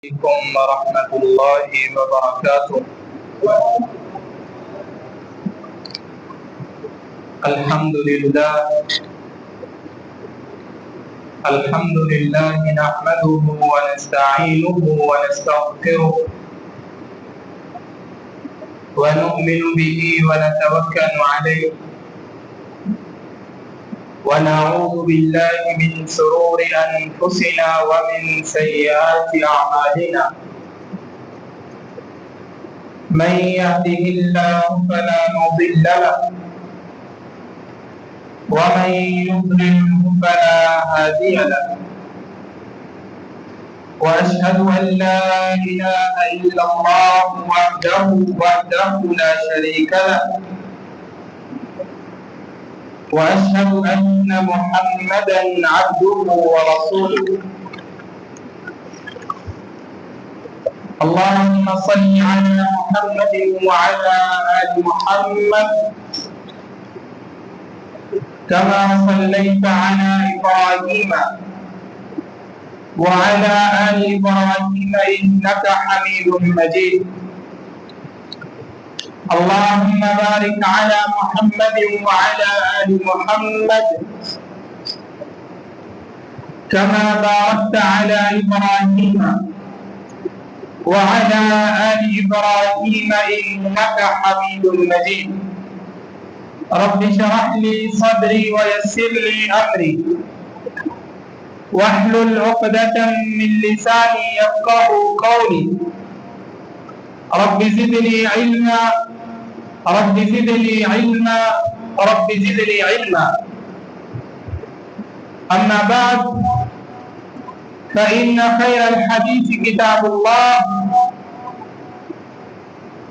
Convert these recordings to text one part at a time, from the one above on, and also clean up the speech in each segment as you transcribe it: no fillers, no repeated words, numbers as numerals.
عليكم ورحمة الله وبركاته. الحمد لله نحمده ونستعينه ونستغفره ونؤمن به ونتوكل عليه ونعوذ بالله من شرور أنفسنا ومن سيئات أعمالنا. من يهده الله فلا مضل له ومن يضلله فلا هادي له، وأشهد أن لا إله إلا الله وحده لا شريك له، وأشهد أن محمدا عبده ورسوله. اللهم صل على محمد وعلى آل محمد كما صليت على إبراهيم وعلى آل إبراهيم إنك حميد مجيد. اللهم بارك على محمد وعلى آل محمد كما باركت على إبراهيم وعلى آل إبراهيم إنك حميد مجيد. رب اشرح لي صدري ويسر لي أمري واحلل عقدة من لساني يفقه قولي. رب زدني علما رب زدني علما رب زدني علما. أما بعد، فإن خير الحديث كتاب الله،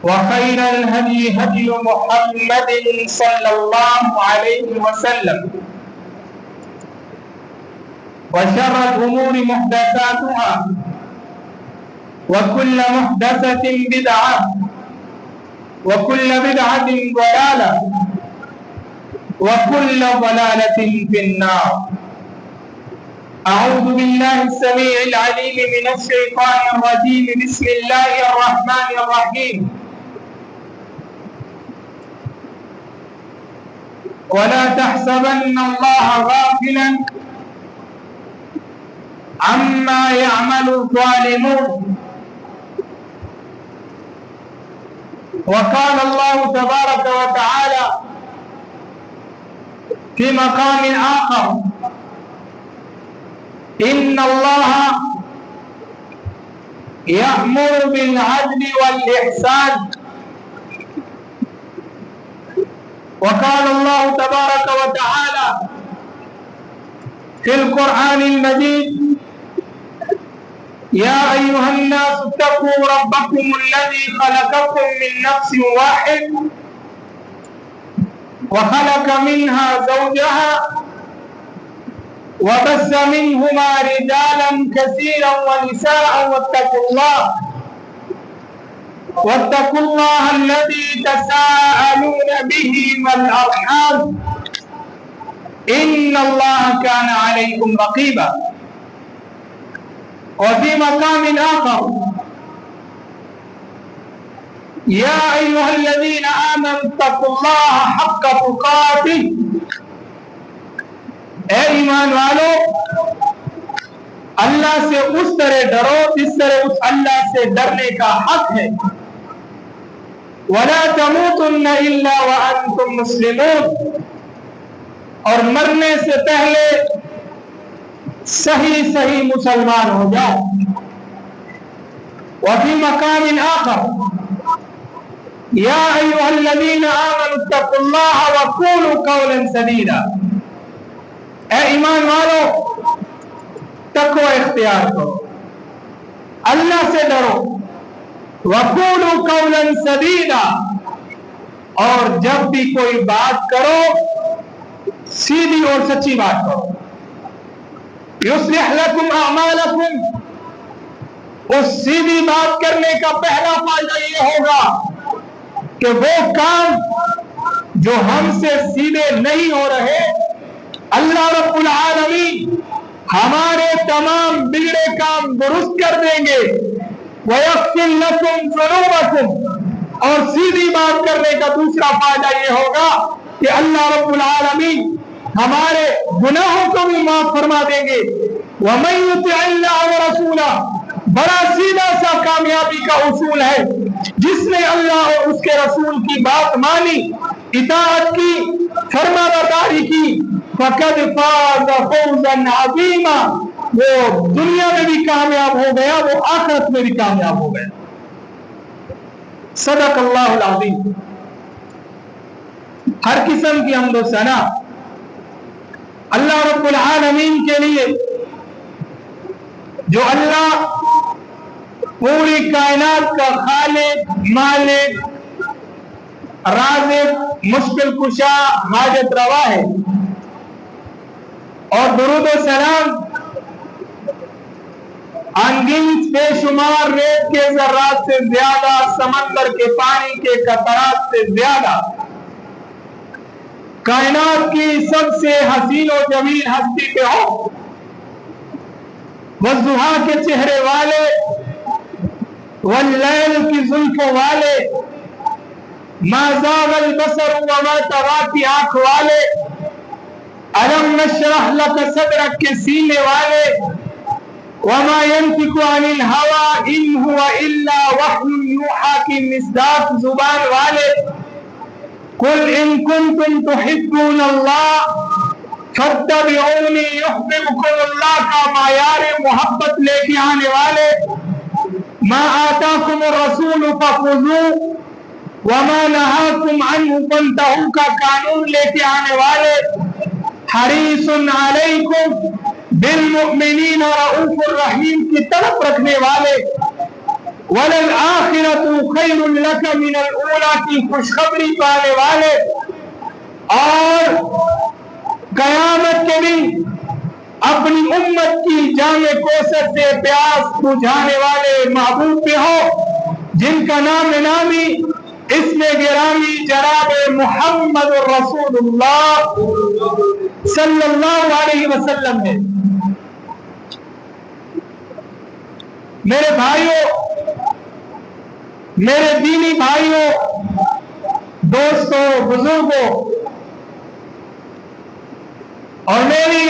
وخير الهدي هدي محمد صلى الله عليه وسلم، وشر الأمور محدثاتها، وكل محدثة بدعة، وكل بدعة ضلالة، وكل ضلالة في النار. أعوذ بالله السميع العليم من الشيطان الرجيم. بسم الله الرحمن الرحيم. ولا تحسبن الله غافلا عما يعمل الظالمون. وقال الله تبارك وتعالى في مقام آخر: إن الله يأمر بالعدل والإحسان. وقال الله تبارك وتعالى في القرآن المجيد: يا أيها الناس اتقوا ربكم الذي خلقكم من نفس واحد وخلق منها زوجها وبث منهما رجالا كثيرا ونساء واتقوا الله الذي تساءلون به والأرحام إن الله كان عليكم رقيبا. وفي مقام آخر: يا أيها الذين آمنوا اتقوا الله حق تقاته. اے ایمان والو، اللہ سے اس طرح ڈرو جس طرح اس اللہ سے ڈرنے کا حق ہے. وَلَا تَمُوتُنَّ إِلَّا وَأَنْتُمْ مُسْلِمُونَ. اور مرنے سے پہلے صحیح مسلمان ہو جاؤ. وفي مقام آخر: يا أيها الذين آمنوا اتقوا الله وقولوا قولا سديدا. اے ایمان والو، تقوی اختیار کرو، اللہ سے ڈرو. وقولوا قولا سدیدا. اور جب بھی کوئی بات کرو سیدھی اور سچی بات کرو. یصلح لکم اعمالکم. اس سیدھی بات کرنے کا پہلا فائدہ یہ ہوگا کہ وہ کام جو ہم سے سیدھے نہیں ہو رہے، اللہ رب العالمین ہمارے تمام بگڑے کام درست کر دیں گے وَيَغْفِرْ لَكُمْ ذُنُوبَكُمْ، اور سیدھی بات کرنے کا دوسرا فائدہ یہ ہوگا کہ اللہ رب العالمین ہمارے گناہوں کو بھی معاف فرما دیں گے۔ وَمَن يُطِعِ اللَّهَ وَرَسُولَهُ، بڑا سیدھا سا کامیابی کا اصول ہے، جس نے اللہ اور اس کے رسول کی بات مانی، اطاعت کی، فرما برداری کی، فَقَدْ فَازَ فَوْزًا عَظِيمًا، وہ دنیا میں بھی کامیاب ہو گیا، وہ آخرت میں بھی کامیاب ہو گیا۔ صدق اللہ العظیم۔ ہر قسم کی حمد و ثنا اللہ رب العالمین کے لیے، جو اللہ پوری کائنات کا خالق، مالک، رازق، مشکل کشا، حاجت روا ہے، اور درود و سلام انگنت بے شمار ریت کے ذرات سے زیادہ، سمندر کے پانی کے قطرات سے زیادہ، کائنات کی سب سے حسین و جمیل ہستی پہ ہو، والضحیٰ کے چہرے والے، واللیل کی زلفوں والے، ما زاغ البصر وما طغیٰ کی آنکھ والے، الم نشرح لک صدرک کے سینے والے، وما ينطق عن الهوى ان هو الا وحی یوحیٰ کی مصداق زبان والے، قل ان کنتم تحبون اللہ فاتبعونی یحببکم اللہ کا معیار محبت لے کے آنے والے، ما آتاکم الرسول فخذوہ وما نہاکم عنہ فانتہوا کا قانون لے کے آنے والے، حریص علیکم بالمؤمنین رؤوف الرحیم کی طرف رکھنے والے، وَلَلْآخِرَةُ خَيْرٌ لَكَ مِنَ الْأُولَىٰ کی خوشخبری پانے والے، اور قیامت کے دن اپنی امت کی جام کوثر سے پیاس بجھانے والے محبوب پہ ہو، جن کا نام نامی اسم گرامی جناب محمد رسول اللہ صلی اللہ علیہ وسلم ہے۔ میرے بھائیوں، میرے دینی بھائیوں، دوستوں، بزرگوں، اور میری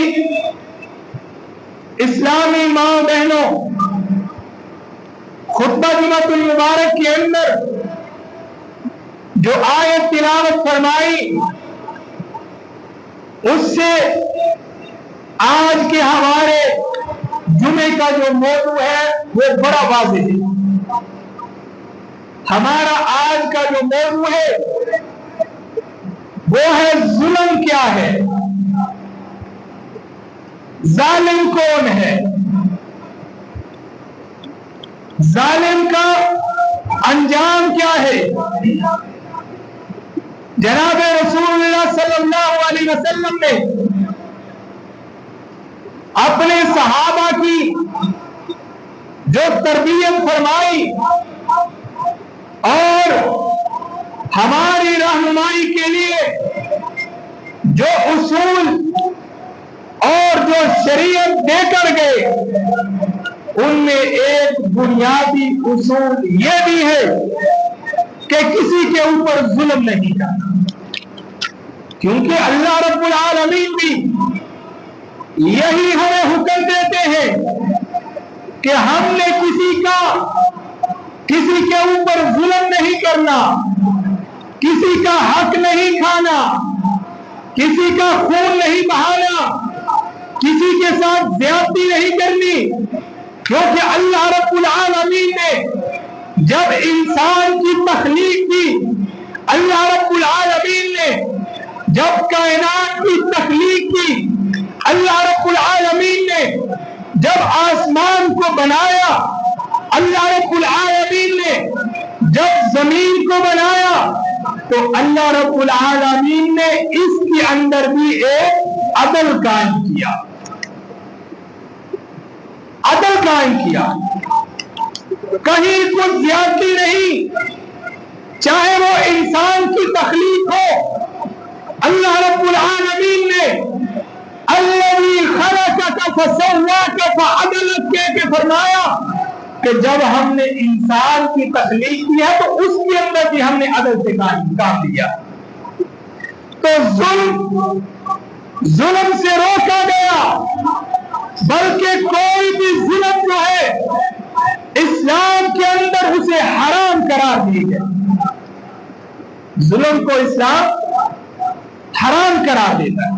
اسلامی ماں بہنوں، خطبہ جمعۃ المبارک کے اندر جو آیت تلاوت فرمائی، اس سے آج کے ہمارے جمعے کا جو موضوع ہے وہ بڑا واضح ہے۔ ہمارا آج کا جو موضوع ہے وہ ہے ظلم کیا ہے، ظالم کون ہے، ظالم کا انجام کیا ہے۔ جناب رسول اللہ صلی اللہ علیہ وسلم نے اپنے صحابہ کی جو تربیت فرمائی اور ہماری رہنمائی کے لیے جو اصول اور جو شریعت دے کر گئے، ان میں ایک بنیادی اصول یہ بھی ہے کہ کسی کے اوپر ظلم نہیں کرنا، کیونکہ اللہ رب العالمین بھی یہی ہمیں حکم دیتے ہیں کہ ہم نے کسی کے اوپر ظلم نہیں کرنا، کسی کا حق نہیں کھانا، کسی کا خون نہیں بہانا، کسی کے ساتھ زیادتی نہیں کرنی، کیونکہ اللہ رب العالمین نے جب انسان کی تخلیق کی، اللہ رب العالمین نے جب کائنات کی تخلیق کی، اللہ رب العالمین نے جب آسمان کو بنایا، اللہ رب العالمین نے جب زمین کو بنایا، تو اللہ رب العالمین نے اس کے اندر بھی ایک عدل قائم کیا، عدل قائم کیا، کہیں کچھ زیادتی نہیں، چاہے وہ انسان کی تخلیق ہو۔ اللہ رب العالمین نے الذی خلقک فسواک فعدلک کہہ کے فرمایا کہ جب ہم نے انسان کی تخلیق کی ہے تو اس کے اندر بھی ہم نے عدل سے کام لیا. تو ظلم سے روکا گیا، بلکہ کوئی بھی ظلم جو ہے اسلام کے اندر اسے حرام قرار دی گئی. ظلم کو اسلام حرام قرار دیتا ہے.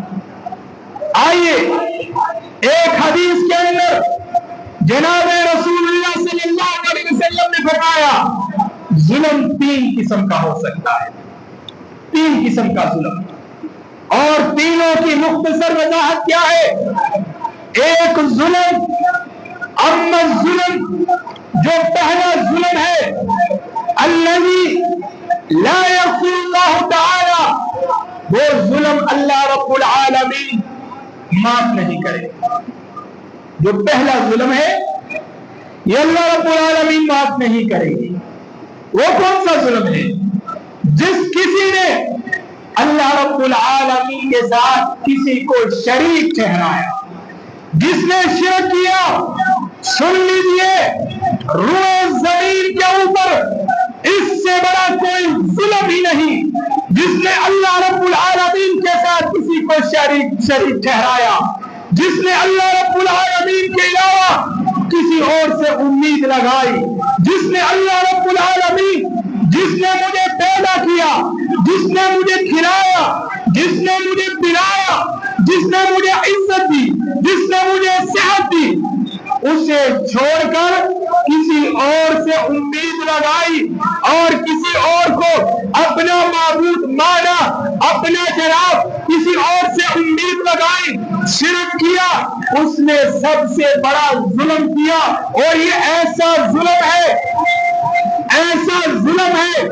آئیے ایک حدیث کے اندر جناب رسول اللہ صلی اللہ علیہ وسلم نے فرمایا ظلم 3 قسم کا ہو سکتا ہے. 3 قسم کا ظلم، اور تینوں کی مختصر وضاحت کیا ہے؟ ایک ظلم، اما الظلم، جو پہلا ظلم ہے الذی لا یغفر اللہ تعالی، وہ ظلم اللہ رب العالمین معاف نہیں کرے. جو پہلا ظلم ہے یہ اللہ رب العالمین معاف نہیں کرے گی. وہ کون سا ظلم ہے؟ جس کسی نے اللہ رب العالمین کے ساتھ کسی کو شریک ٹھہرایا، جس نے شرک کیا، سن لیجئے روئے زمین کے اوپر اس سے بڑا کوئی ظلم ہی نہیں. جس نے اللہ رب العالمین کے ساتھ کسی کو شریک ٹھہرایا، جس نے اللہ رب العالمین کے علاوہ کسی اور سے امید لگائی، جس نے اللہ رب العالمین، جس نے مجھے پیدا کیا، جس نے مجھے کھلایا، جس نے مجھے پلایا، جس نے مجھے عزت دی، جس نے مجھے صحت دی، اسے چھوڑ کر کسی اور سے امید لگائی اور کسی اور کو اپنا معبود مانا، اپنا جناب کسی اور سے امید لگائی، شرک کیا، اس نے سب سے بڑا ظلم کیا. اور یہ ایسا ظلم ہے، ایسا ظلم ہے،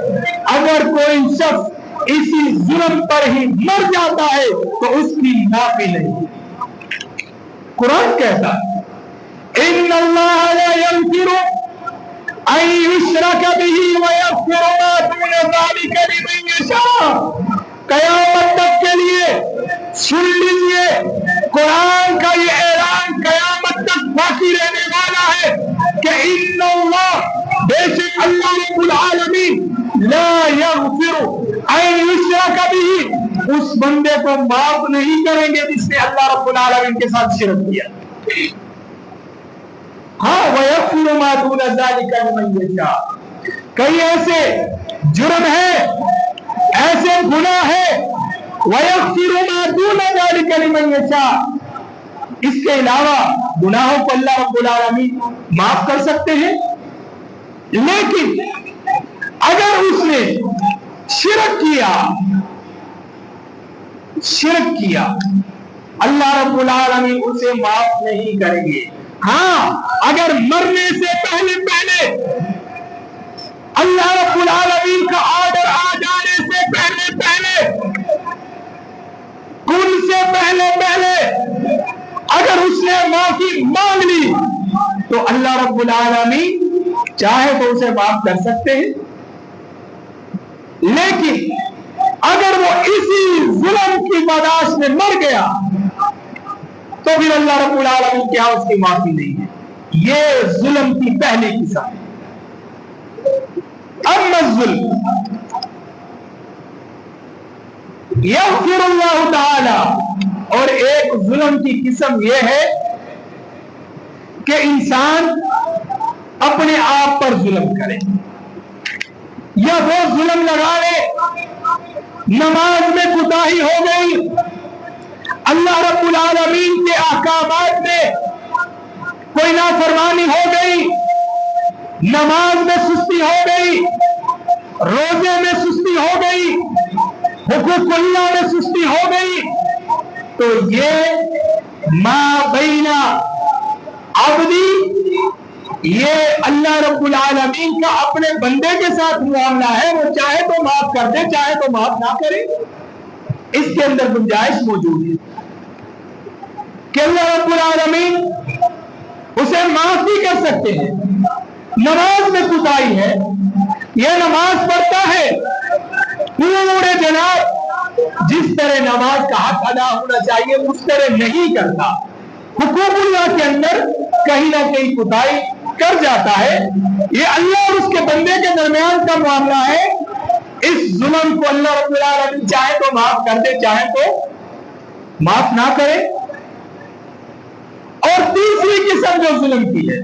اگر کوئی شخص اسی ظلم پر ہی مر جاتا ہے تو اس کی معافی نہیں. قرآن کہتا ہے ان اللہ لا یغفر ان یشرک به ویغفر ما دون ذلک لمن یشاء. قیامت تک کے لیے سن لیجئے قرآن کا یہ اعلان قیامت تک باقی رہنے والا ہے کہ ان اللہ، بے شک اللہ رب العالمین، لا یغفر ان یشرک به، اس بندے کو معاف نہیں کریں گے جس نے اللہ رب العالمین کے ساتھ شرک کیا. ہاں وَيَغْفِرُ مَا دُونَ ذَلِكَ لِمَن يَشَاءُ. کئی ایسے جرم ہیں، ایسے گناہ ہیں، وَيَغْفِرُ مَا دُونَ ذَلِكَ لِمَن يَشَاءُ، اس کے علاوہ گناہوں کو اللہ رب العالمین معاف کر سکتے ہیں. لیکن اگر اس نے شرک کیا اللہ رب العالمین اسے معاف نہیں کریں گے. ہاں اگر مرنے سے پہلے اللہ رب العالمین کا آرڈر آ جانے سے پہلے کن سے پہلے اگر اس نے معافی مانگ لی تو اللہ رب العالمین چاہے تو اسے معاف کر سکتے ہیں. لیکن اگر وہ اسی ظلم کی پاداش میں مر گیا تو پھر اللہ رب العالمین کیا اس کی معافی نہیں ہے. یہ ظلم کی پہلی قسم ہے. اما الظلم یغفر اللہ تعالی، اور ایک ظلم کی قسم یہ ہے کہ انسان اپنے آپ پر ظلم کرے یا وہ ظلم لگا لے. نماز میں کوتاہی ہو گئی، اللہ رب العالمین کے احکامات میں کوئی نافرمانی ہو گئی، نماز میں سستی ہو گئی، روزے میں سستی ہو گئی، حقوق اللہ میں سستی ہو گئی، تو یہ ما بین عبدی، یہ اللہ رب العالمین کا اپنے بندے کے ساتھ معاملہ ہے. وہ چاہے تو معاف کر دے، چاہے تو معاف نہ کرے. اس کے اندر گنجائش موجود ہے کہ اللہ رب العالمین اسے معاف بھی کر سکتے ہیں. نماز میں کوتاہی ہے، یہ نماز پڑھتا ہے پورے جناب جس طرح نماز کا حق ادا ہونا چاہیے اس طرح نہیں کرتا. حقوق اللہ کے اندر کہیں نہ کہیں کوتاہی، کر جاتا ہے، یہ اللہ اور اس کے بندے کے درمیان کا معاملہ ہے. اس ظلم کو اللہ رب العالمین چاہے تو معاف کر دے، چاہے تو معاف نہ کرے. اور تیسری قسم جو ظلم کی ہے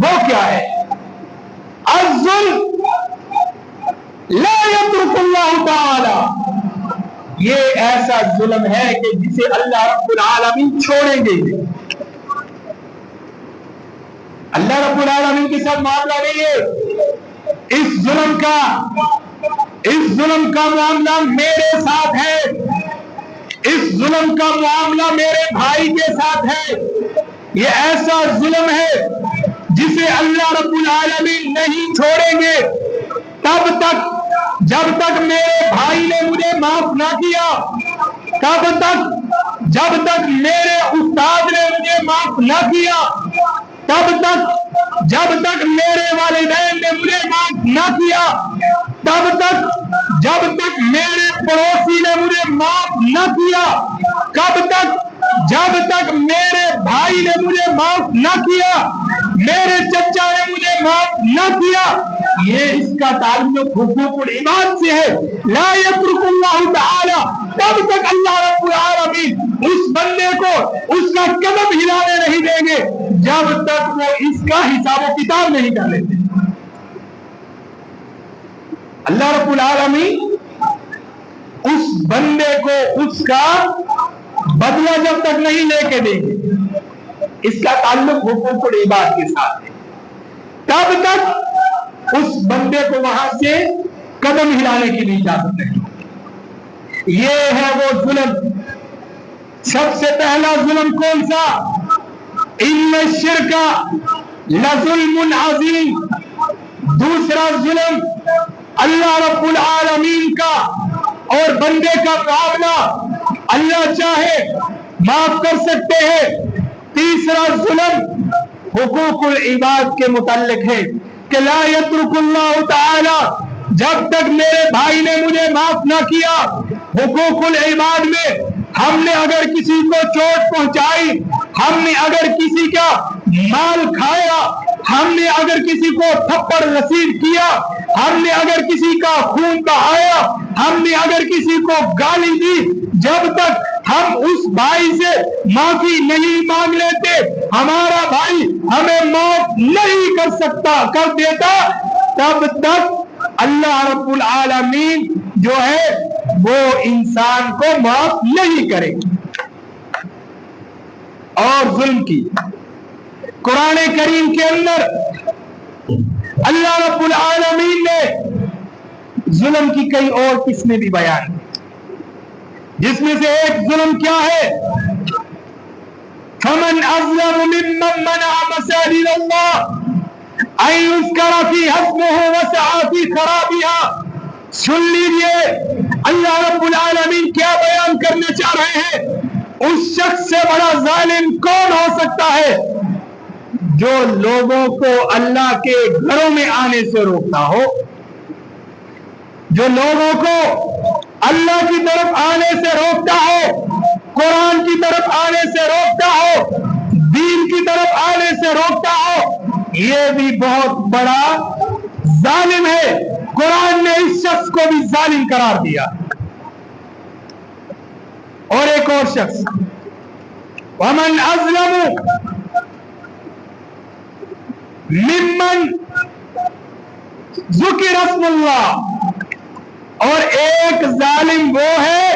وہ کیا ہے؟ الظلم لا یترک اللہ تعالی، یہ ایسا ظلم ہے کہ جسے اللہ رب العالمین چھوڑیں گے. اللہ رب العالمین کے ساتھ معاملہ نہیں ہے. اس ظلم کا معاملہ میرے ساتھ ہے، اس ظلم کا معاملہ میرے بھائی کے ساتھ ہے. یہ ایسا ظلم ہے جسے اللہ رب العالمین نہیں چھوڑیں گے تب تک جب تک میرے بھائی نے مجھے معاف نہ کیا، تب تک جب تک میرے استاد نے مجھے معاف نہ کیا، تب تک جب تک میرے والدین نے مجھے معاف نہ کیا، تب تک جب تک میرے پڑوسی نے مجھے معاف نہ کیا، کب تک جب تک میرے بھائی نے مجھے معاف نہ کیا، میرے چچا نے مجھے معاف نہ کیا. یہ اس کا تعلق حقوق العباد سے ہے. لا یترک اللہ تعالی، تب تک اللہ رب العالمین اس بندے کو اس کا قدم ہلانے نہیں دیں گے جب تک وہ اس کا حساب و کتاب نہیں کر لیتے. اللہ رب العالمین اس بندے کو اس کا بدلہ جب تک نہیں لے کے دیں گے، اس کا تعلق حقوق العباد کے ساتھ ہے، تب تک اس بندے کو وہاں سے قدم ہلانے کی بھی اجازت نہیں. یہ ہے وہ ظلم. سب سے پہلا ظلم کون سا؟ ان الشرک لظلم عظیم. دوسرا ظلم اللہ رب العالمین کا اور بندے کا معاملہ اللہ چاہے معاف کر سکتے ہیں. تیسرا ظلم حقوق العباد کے متعلق ہے کہ لا یترک اللہ تعالی، جب تک میرے بھائی نے مجھے معاف نہ کیا. حقوق العباد میں ہم نے اگر کسی کو چوٹ پہنچائی، ہم نے اگر کسی کا مال کھایا، ہم نے اگر کسی کو تھپڑ رسید کیا، ہم نے اگر کسی کا خون بہایا، ہم نے اگر کسی کو گالی دی، جب تک ہم اس بھائی سے معافی نہیں مانگ لیتے، ہمارا بھائی ہمیں معاف نہیں کر دیتا، تب تک اللہ رب العالمین جو ہے وہ انسان کو معاف نہیں کرے. اور ظلم کی قرآن کریم کے اندر اللہ رب العالمین نے ظلم کی کئی اور قسمیں بھی بیان کی، جس میں سے ایک ظلم کیا ہے؟ فمن اظلم ممن منع مساجد اللہ ان یذکر فیہا اسمہ وسعی فی خرابها. سن لیجئے اللہ رب العالمین کیا بیان کرنا چاہ رہے ہیں. اس شخص سے بڑا ظالم کون ہو سکتا ہے جو لوگوں کو اللہ کے گھروں میں آنے سے روکتا ہو، جو لوگوں کو اللہ کی طرف آنے سے روکتا ہو، قرآن کی طرف آنے سے روکتا ہو، دین کی طرف آنے سے روکتا ہو. یہ بھی بہت بڑا ظالم ہے. قرآن نے اس شخص کو بھی ظالم قرار دیا. اور ایک اور شخص ومن اظلم ممن ذکر اسم اللہ. اور ایک ظالم وہ ہے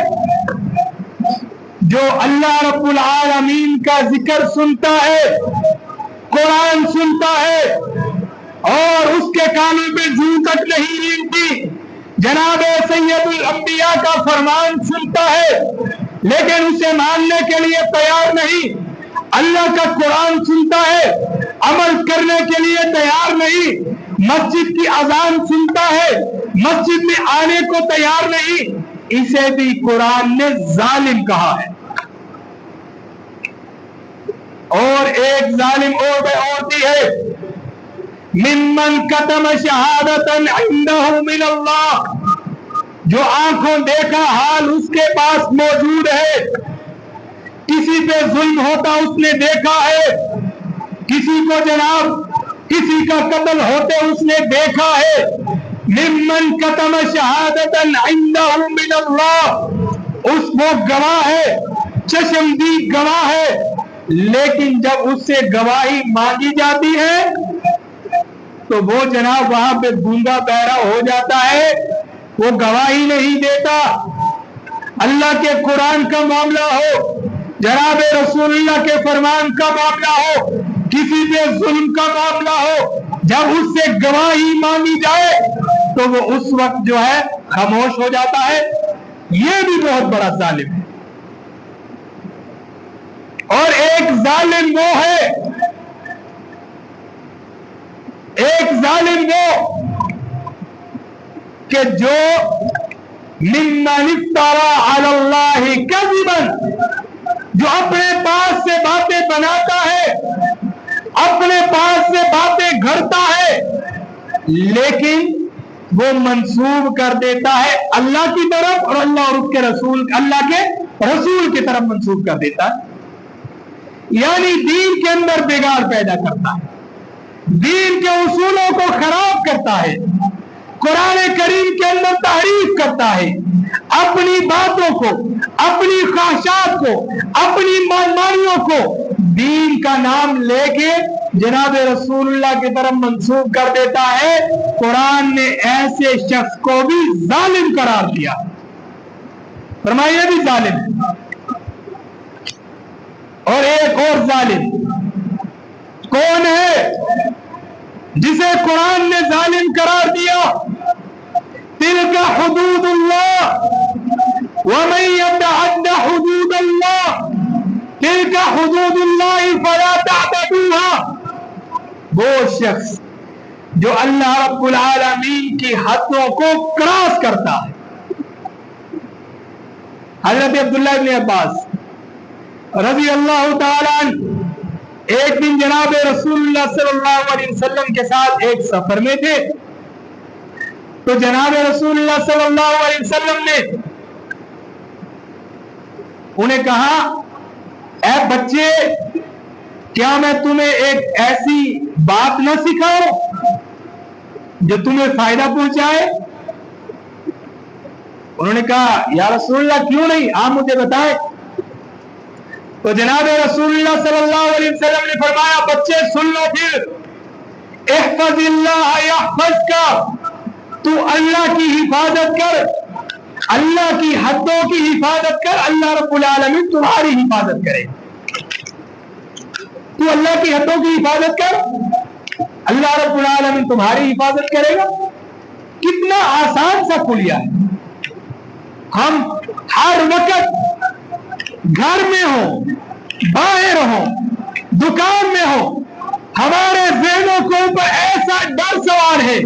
جو اللہ رب العالمین کا ذکر سنتا ہے، قرآن سنتا ہے اور اس کے کانوں پہ جوں تک نہیں ملتی، جناب سید الانبیاء کا فرمان سنتا ہے لیکن اسے ماننے کے لیے تیار نہیں. اللہ کا قرآن سنتا ہے، عمل کرنے کے لیے تیار نہیں. مسجد کی اذان سنتا ہے، مسجد میں آنے کو تیار نہیں. اسے بھی قرآن نے ظالم کہا ہے. اور ایک ظالم اور بھی ہے، ممن کتم شہادتا عنده من اللہ، جو آنکھوں دیکھا حال اس کے پاس موجود ہے. کسی پہ ظلم ہوتا اس نے دیکھا ہے، کسی کو جناب کسی کا قتل ہوتے اس نے دیکھا ہے، ممن کتم شہادتا عنده من اللہ، اس وہ گواہ ہے، چشمدید گواہ ہے، لیکن جب اس سے گواہی مانگی جاتی ہے تو وہ جناب وہاں پہ گونگا بہرا ہو جاتا ہے، وہ گواہی نہیں دیتا۔ اللہ کے قرآن کا معاملہ ہو، جناب رسول اللہ کے فرمان کا معاملہ ہو، کسی پہ ظلم کا معاملہ ہو، جب اس سے گواہی مانگی جائے تو وہ اس وقت جو ہے خاموش ہو جاتا ہے۔ یہ بھی بہت بڑا ظالم ہے۔ اور ایک ظالم وہ ہے، ایک ظالم وہ کہ جو ممن افترى علی اللہ کذبا، جو اپنے پاس سے باتیں بناتا ہے، اپنے پاس سے باتیں گھڑتا ہے، لیکن وہ منسوب کر دیتا ہے اللہ کی طرف، اور اللہ اور اس کے رسول، اللہ کے رسول کی طرف منسوب کر دیتا ہے، یعنی دین کے اندر بگاڑ پیدا کرتا ہے، دین کے اصولوں کو خراب کرتا ہے، قرآن کریم کے اندر تحریف کرتا ہے، اپنی باتوں کو، اپنی خواہشات کو، اپنی مانمانیوں کو دین کا نام لے کے جناب رسول اللہ کی طرف منسوب کر دیتا ہے۔ قرآن نے ایسے شخص کو بھی ظالم قرار دیا، فرمایا بھی ظالم۔ اور ایک اور ظالم کون ہے جسے قرآن نے ظالم قرار دیا؟ تلک حدود اللہ ومن یتعد حدود اللہ تلک حدود اللہ فلا تعتدوها، وہ شخص جو اللہ رب العالمین کی حدوں کو کراس کرتا ہے۔ حضرت عبداللہ بن عباس رضی اللہ تعالیٰ عنہ ایک دن جناب رسول اللہ صلی اللہ علیہ وسلم کے ساتھ ایک سفر میں تھے، تو جناب رسول اللہ صلی اللہ علیہ وسلم نے انہیں کہا، اے بچے، کیا میں تمہیں ایک ایسی بات نہ سکھاؤں جو تمہیں فائدہ پہنچائے؟ انہوں نے کہا یا رسول اللہ کیوں نہیں، آپ مجھے بتائیں۔ تو جناب رسول اللہ صلی اللہ علیہ وسلم نے فرمایا، بچے سن لو پھر، احفظ اللہ یحفظک، تو اللہ کی حفاظت کر، اللہ کی حدوں کی حفاظت کر، اللہ رب العالمین تمہاری حفاظت کرے۔ تو اللہ کی حدوں کی حفاظت کر، اللہ رب العالمین تمہاری حفاظت کرے گا۔ کتنا آسان سا کلیہ ہے۔ ہم ہر وقت گھر میں ہوں، باہر ہوں، دکان میں ہوں، ہمارے ذہنوں کے اوپر ایسا ڈر سوار ہے،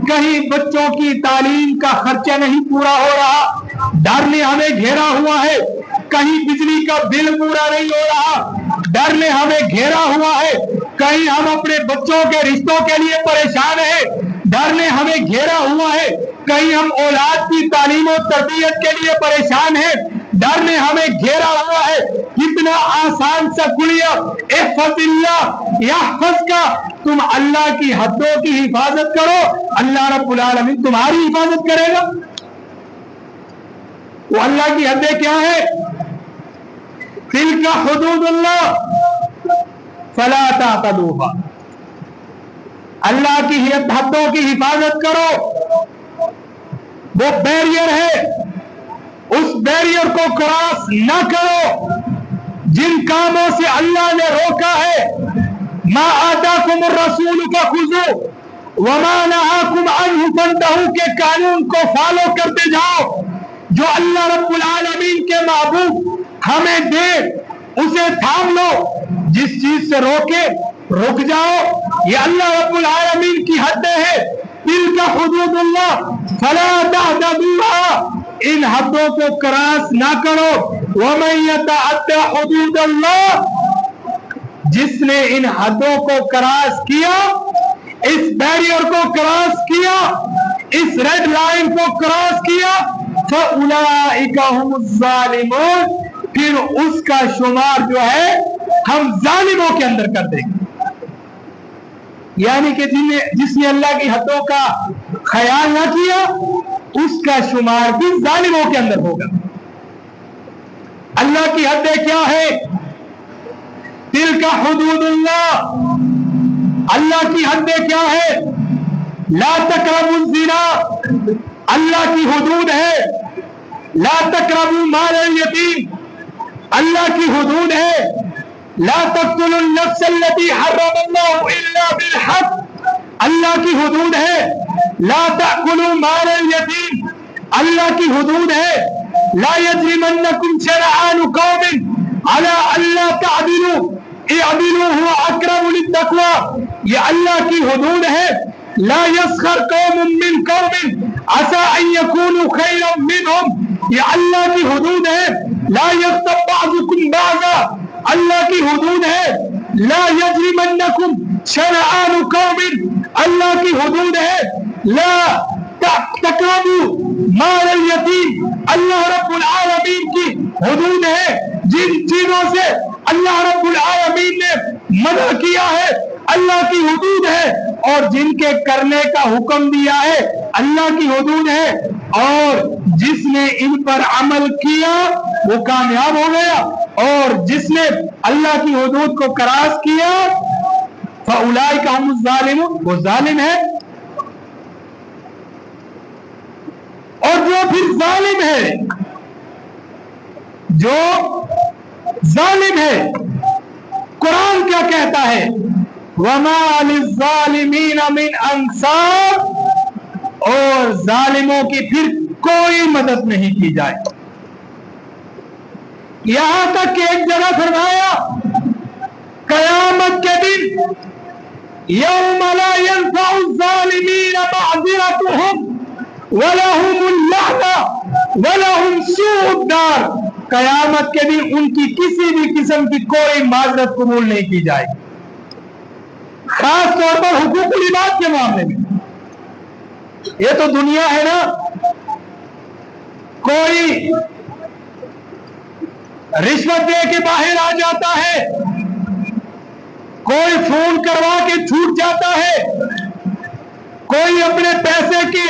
کہیں بچوں کی تعلیم کا خرچہ نہیں پورا ہو رہا، ڈر نے ہمیں گھیرا ہوا ہے، کہیں بجلی کا بل پورا نہیں ہو رہا، ڈر نے ہمیں گھیرا ہوا ہے، کہیں ہم اپنے بچوں کے رشتوں کے لیے پریشان ہیں، ڈر نے ہمیں گھیرا ہوا ہے، کہیں ہم اولاد کی تعلیم و تربیت کے لیے پریشان ہیں، ڈر نے ہمیں گھیرا ہوا ہے۔ کتنا آسان سا کلیہ، احفظ اللہ یحفظک، تم اللہ کی حدوں کی حفاظت کرو، اللہ رب العالمین تمہاری حفاظت کرے گا۔ وہ اللہ کی حدیں کیا ہے؟ تلک حدود اللہ فلا تعتدوها، اللہ کی حدوں کی حفاظت کرو۔ وہ بیریئر ہے، اس بیریئر کو کراس نہ کرو۔ جن کاموں سے اللہ نے روکا ہے، ما آتاکم الرسول فخذوه وما نهاکم عنہ فانتہوا، کے قانون کو فالو کرتے جاؤ۔ جو اللہ رب العالمین کے محبوب ہمیں دے اسے تھام لو، جس چیز سے روکے رک جاؤ۔ یہ اللہ رب العالمین کی حدیں ہیں، تلک حدود اللہ فلا تعتدوها، ان حدوں کو کراس نہ کرو۔ ومن یتعد حدود اللہ، جس نے ان حدوں کو کراس کیا، اس بیریئر کو کراس کیا، اس ریڈ لائن کو کراس کیا، فَأُولَئِكَ هُمُ الظَّالِمُونَ، پھر اس کا شمار جو ہے ہم ظالموں کے اندر کر دیں گے۔ یعنی کہ جس نے اللہ کی حدوں کا خیال نہ کیا اس کا شمار بھی ظالموں کے اندر ہوگا۔ اللہ کی حدیں کیا ہے؟ تلک حدود اللہ، اللہ کی حدیں کیا ہے؟ لا تقربوا الزنا، اللہ کی حدود ہے۔ لا تقربوا مال الیتیم، اللہ کی حدود ہے۔ لا تقتلوا النفس التي حرم الله الا بالحق، اللہ کی حدود ہے۔ لا تأكلوا مال الیتیم، اللہ کی حدود ہے۔ لا يجرمنكم شنآن قوم على الا تعدلوا اعدلوا هو اقرب للتقوى، یہ اللہ کی حدود ہے۔ لا يسخر قوم من قوم عسى ان يكونوا خيرا منهم، یہ اللہ کی حدود ہے۔ لا يغتب بعضكم بعضا، اللہ کی حدود ہے۔ لا يجرمنكم شنآن قوم، اللہ کی حدود ہے۔ لا تقربوا مال الیتیم، اللہ رب العالمین کی حدود ہے۔ جن چیزوں سے اللہ رب العالمین نے منع کیا ہے اللہ کی حدود ہے، اور جن کے کرنے کا حکم دیا ہے اللہ کی حدود ہے، اور جس نے ان پر عمل کیا وہ کامیاب ہو گیا، اور جس نے اللہ کی حدود کو کراس کیا فَأُولَٰئِكَ هُمُ الظَّالِمُونَ، وہ ظالم ہے۔ اور جو پھر ظالم ہے، جو ظالم ہے، قرآن کیا کہتا ہے؟ وَمَا لِلظَّالِمِينَ مِنْ أَنصَارٍ، اور ظالموں کی پھر کوئی مدد نہیں کی جائے۔ یہاں تک کہ ایک جگہ فرمایا قیامت کے دن یوم لا ينفع الظالمین معذرتهم وَلَهُمُ اللَّعْنَةُ وَلَهُمْ سُوءُ الدَّارِ، قیامت کے دن ان کی کسی بھی قسم کی کوئی معذرت قبول نہیں کی جائے گی، خاص طور پر حقوق العباد کے معاملے میں۔ یہ تو دنیا ہے نا، کوئی رشوت دے کے باہر آ جاتا ہے، کوئی فون کروا کے چھوٹ جاتا ہے، کوئی اپنے پیسے کے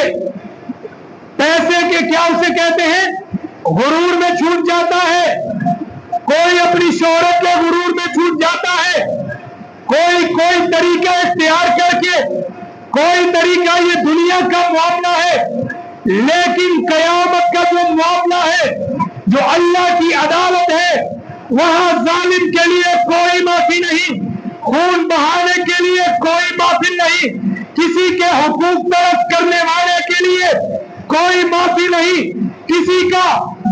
کیا اسے کہتے ہیں غرور میں چھوٹ جاتا ہے، کوئی اپنی شہرت کے غرور میں چھوٹ جاتا ہے، کوئی طریقہ اختیار کر کے، کوئی طریقہ، یہ دنیا کا معاملہ ہے۔ لیکن قیامت کا جو معاملہ ہے، جو اللہ کی عدالت ہے، وہاں ظالم کے لیے کوئی معافی نہیں، خون بہانے کے لیے کوئی معافی نہیں، کسی کے حقوق طلب کرنے والے کے لیے کوئی معافی نہیں، کسی کا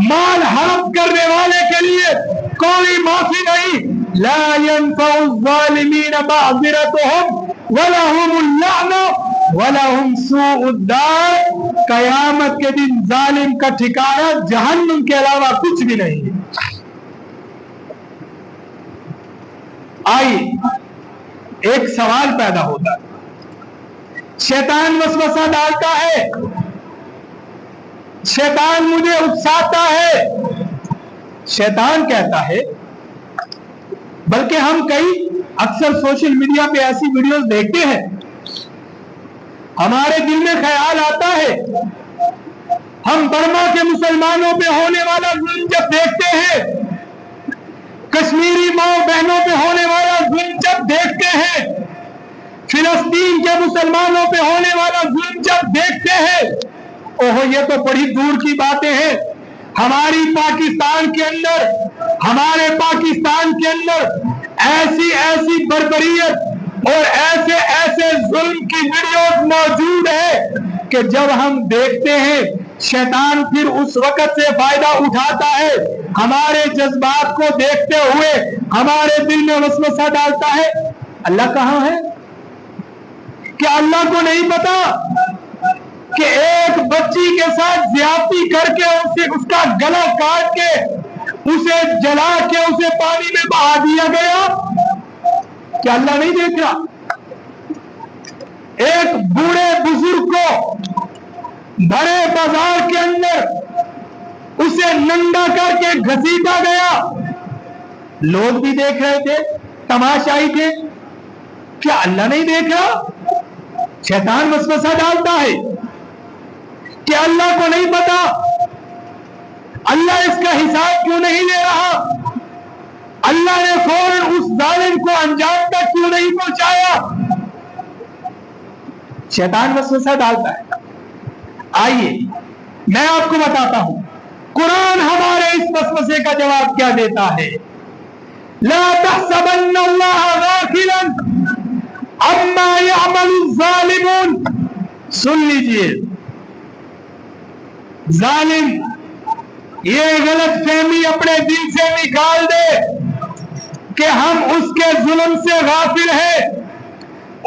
مال حرام کرنے والے کے لیے کوئی معافی نہیں۔ لا ينفع الظالمین معذرتهم ولهم اللعنة ولهم سوء الدار، قیامت کے دن ظالم کا ٹھکانہ جہنم کے علاوہ کچھ بھی نہیں ہے۔ آئی ایک سوال پیدا ہوتا ہے، شیطان وسوسہ ڈالتا ہے، شیطان مجھے اکساتا ہے، شیطان کہتا ہے، بلکہ ہم اکثر سوشل میڈیا پہ ایسی ویڈیوز دیکھتے ہیں، ہمارے دل میں خیال آتا ہے، ہم برما کے مسلمانوں پہ ہونے والا ظلم جب دیکھتے ہیں، کشمیری ماں بہنوں پہ ہونے والا ظلم جب دیکھتے ہیں، فلسطین کے مسلمانوں پہ ہونے والا ظلم جب دیکھتے ہیں، اوہ یہ تو بڑی دور کی باتیں ہیں۔ ہمارے پاکستان کے اندر ایسی بربریت اور ایسے ظلم کی ویڈیوز موجود ہے کہ جب ہم دیکھتے ہیں شیطان پھر اس وقت سے فائدہ اٹھاتا ہے، ہمارے جذبات کو دیکھتے ہوئے ہمارے دل میں وسوسہ ڈالتا ہے اللہ کہاں ہے؟ کیا اللہ کو نہیں پتا کہ ایک بچی کے ساتھ زیادتی کر کے اس کا گلا کاٹ کے اسے جلا کے اسے پانی میں بہا دیا گیا؟ کیا اللہ نہیں دیکھ رہا؟ ایک بوڑھے بزرگ کو بڑے بازار کے اندر اسے ننگا کر کے گھسیٹا گیا، لوگ بھی دیکھ رہے تھے، تماشائی تھے، کیا اللہ نہیں دیکھ رہا؟ شیطان وسوسہ ڈالتا ہے کہ اللہ کو نہیں پتا، اللہ اس کا حساب کیوں نہیں لے رہا، اللہ نے فوراً اس ظالم کو انجام تک کیوں نہیں پہنچایا؟ شیطان وسوسہ ڈالتا ہے۔ آئیے میں آپ کو بتاتا ہوں قرآن ہمارے اس وسوسے کا جواب کیا دیتا ہے۔ لا تحسبن اللہ غافلا عما يعمل الظالمون۔ سن لیجئے، ظالم یہ غلط فہمی اپنے دل سے نکال دے کہ ہم اس کے ظلم سے غافل ہیں،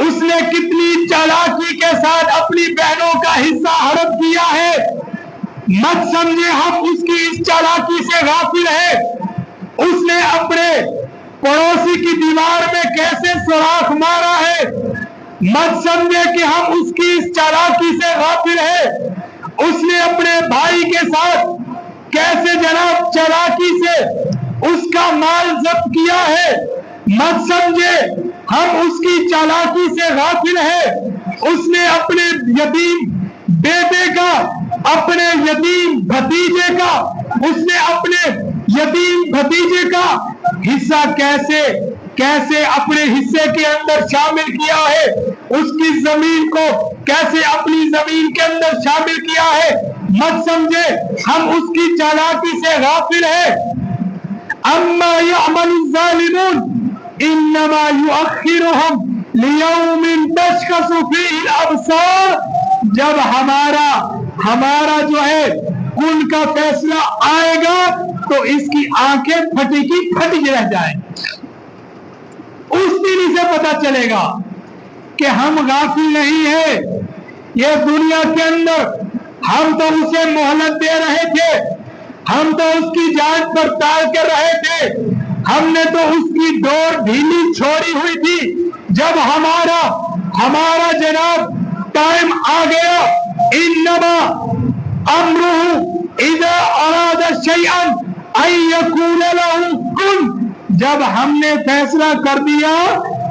اس نے کتنی چالاکی کے ساتھ اپنی بہنوں کا حصہ ہڑپ کیا ہے، مت سمجھے ہم اس کی اس چالاکی سے غافل ہیں، اس نے اپنے پڑوسی کی دیوار میں کیسے سوراخ مارا ہے، مت سمجھے کہ ہم اس کی اس چالاکی سے غافل ہیں، اس نے اپنے بھائی کے ساتھ کیسے جناب چالاکی سے اس کا مال ضبط کیا ہے، مت سمجھے ہم اس کی چالاکی سے غافل ہیں، اس نے اپنے یتیم بیٹے کا، اپنے یتیم بھتیجے کا، اس نے اپنے یتیم بھتیجے کا حصہ کیسے اپنے حصے کے اندر شامل کیا ہے، اس کی زمین کو کیسے اپنی زمین کے اندر شامل کیا ہے، مت سمجھے ہم اس کی چالاکی سے غافل ہیں۔ اما يعمل الظالمون انما يؤخرهم ليوم تشخص فيه الابصار۔ جب ہمارا جو ہے کل کا فیصلہ آئے گا تو اس کی آنکھیں پھٹی کی پھٹی رہ جائیں، اس دن اسے پتا چلے گا کہ ہم غافل نہیں ہیں، یہ دنیا کے اندر ہم تو اسے مہلت دے رہے تھے، ہم تو اس کی جانچ پڑتال کر رہے تھے، ہم نے تو اس کی ڈور ڈھیلی چھوڑی ہوئی تھی، جب ہمارا جناب ٹائم آ گیا، انما امرہ اذا اراد شیئا ان یکون له کن، جب ہم نے فیصلہ کر دیا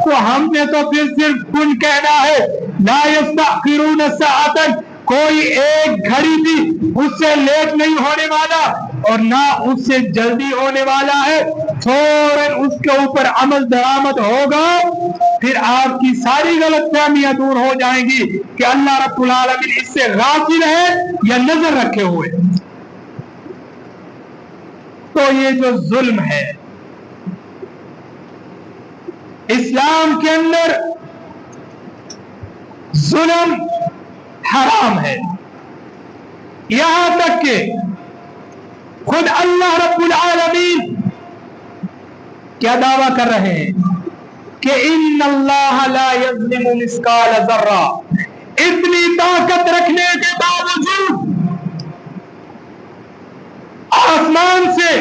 تو ہم نے تو پھر صرف کن کہنا ہے، لا یستأخرون ساعتا، کوئی ایک گھڑی بھی اس سے لیٹ نہیں ہونے والا اور نہ اس سے جلدی ہونے والا ہے، فوراً اس کے اوپر عمل درآمد ہوگا، پھر آپ کی ساری غلط فہمیاں دور ہو جائیں گی کہ اللہ رب العالمین اس سے غافل ہے یا نظر رکھے ہوئے۔ تو یہ جو ظلم ہے اسلام کے اندر ظلم حرام ہے، یہاں تک کہ خود اللہ رب العالمین کیا دعویٰ کر رہے ہیں کہ ان اللہ لا یظلم مثقال ذرہ، اتنی طاقت رکھنے کے باوجود آسمان سے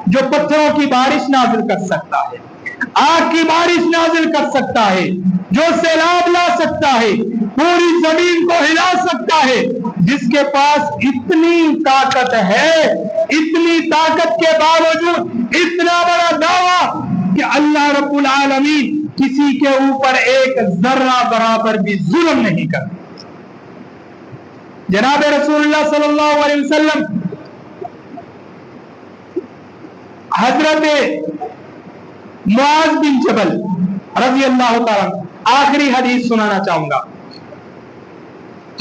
جو پتھروں کی بارش نازل کر سکتا ہے، آگ کی بارش نازل کر سکتا ہے، جو سیلاب لا سکتا ہے، پوری زمین کو ہلا سکتا ہے، جس کے پاس اتنی طاقت ہے، اتنی طاقت کے باوجود اتنا بڑا دعویٰ کہ اللہ رب العالمین کسی کے اوپر ایک ذرہ برابر بھی ظلم نہیں کرتا۔ جناب رسول اللہ صلی اللہ علیہ وسلم حضرت معاذ بن جبل رضی اللہ تعالیٰ، آخری حدیث سنانا چاہوں گا،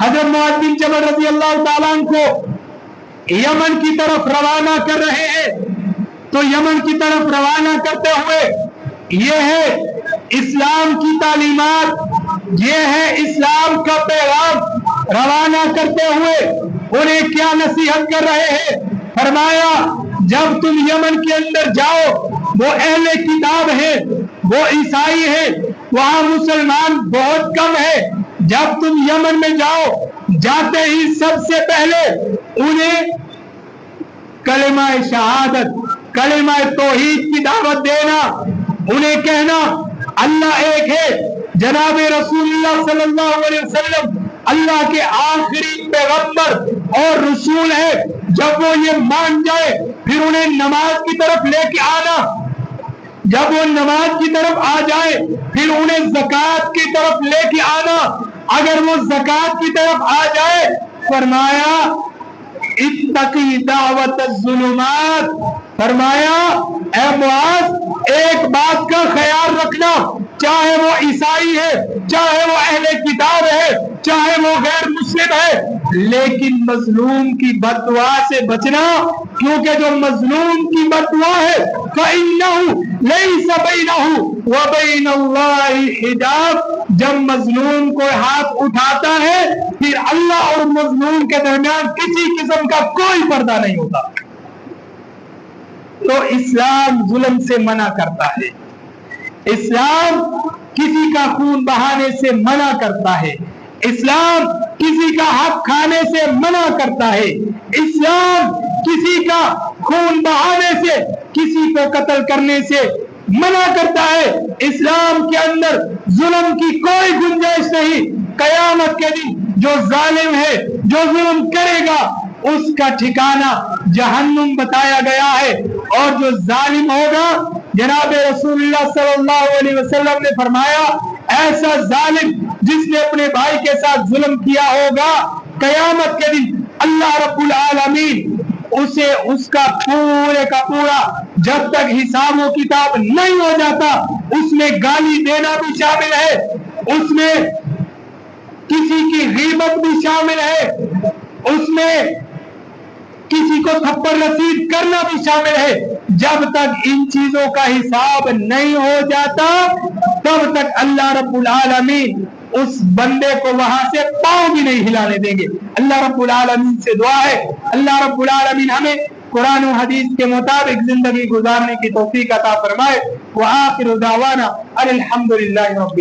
حضرت معاذ بن جبل رضی اللہ تعالیٰ کو یمن کی طرف روانہ کر رہے ہیں، تو یمن کی طرف روانہ کرتے ہوئے یہ ہے اسلام کی تعلیمات، یہ ہے اسلام کا پیغام، روانہ کرتے ہوئے انہیں کیا نصیحت کر رہے ہیں، فرمایا جب تم یمن کے اندر جاؤ، وہ اہل کتاب ہے، وہ عیسائی ہے، وہاں مسلمان بہت کم ہے، جب تم یمن میں جاؤ، جاتے ہی سب سے پہلے انہیں کلمہ شہادت، کلمہ توحید کی دعوت دینا، انہیں کہنا اللہ ایک ہے، جناب رسول اللہ صلی اللہ علیہ وسلم اللہ کے آخری پیغمبر اور رسول ہے، جب وہ یہ مان جائے پھر انہیں نماز کی طرف لے کے آنا، جب وہ نماز کی طرف آ جائے پھر انہیں زکات کی طرف لے کے آنا. اگر وہ زکات کی طرف آ جائے فرمایا اتقی دعوت الظلمات، فرمایا اے معاذ ایک بات کا خیال رکھنا، چاہے وہ عیسائی ہے، چاہے وہ اہل کتاب ہے، چاہے وہ غیر مسلم ہے، لیکن مظلوم کی بد دعا سے بچنا، کیونکہ جو مظلوم کی بد دعا ہے فَإِنَّهُ لَيْسَ بَيْنَهُ وَبَيْنَ اللَّهِ حِجَابٌ، جب مظلوم کو ہاتھ اٹھاتا ہے پھر اللہ اور مظلوم کے درمیان کسی قسم کا کوئی پردہ نہیں ہوتا. تو اسلام ظلم سے منع کرتا ہے، اسلام کسی کا خون بہانے سے منع کرتا ہے، اسلام کسی کا حق کھانے سے منع کرتا ہے، اسلام کسی کا خون بہانے سے، کسی کو قتل کرنے سے منع کرتا ہے. اسلام کے اندر ظلم کی کوئی گنجائش نہیں. قیامت کے دن جو ظالم ہے، جو ظلم کرے گا، اس کا ٹھکانہ جہنم بتایا گیا ہے. اور جو ظالم ہوگا، جناب رسول اللہ صلی اللہ علیہ وسلم نے فرمایا ایسا ظالم جس نے اپنے بھائی کے ساتھ ظلم کیا ہوگا، قیامت کے دن اللہ رب العالمین اسے اس کا پورے کا پورا جب تک حساب و کتاب نہیں ہو جاتا، اس میں گالی دینا بھی شامل ہے، اس میں کسی کی غیبت بھی شامل ہے، اس میں کسی کو تھپڑ رسید کرنا بھی شامل ہے. جب تک ان چیزوں کا حساب نہیں ہو جاتا تب تک اللہ رب العالمین اس بندے کو وہاں سے پاؤں بھی نہیں ہلانے دیں گے. اللہ رب العالمین سے دعا ہے اللہ رب العالمین ہمیں قرآن و حدیث کے مطابق زندگی گزارنے کی توفیق عطا فرمائے. وآخر دعوانا الحمدللہ رب العالمین.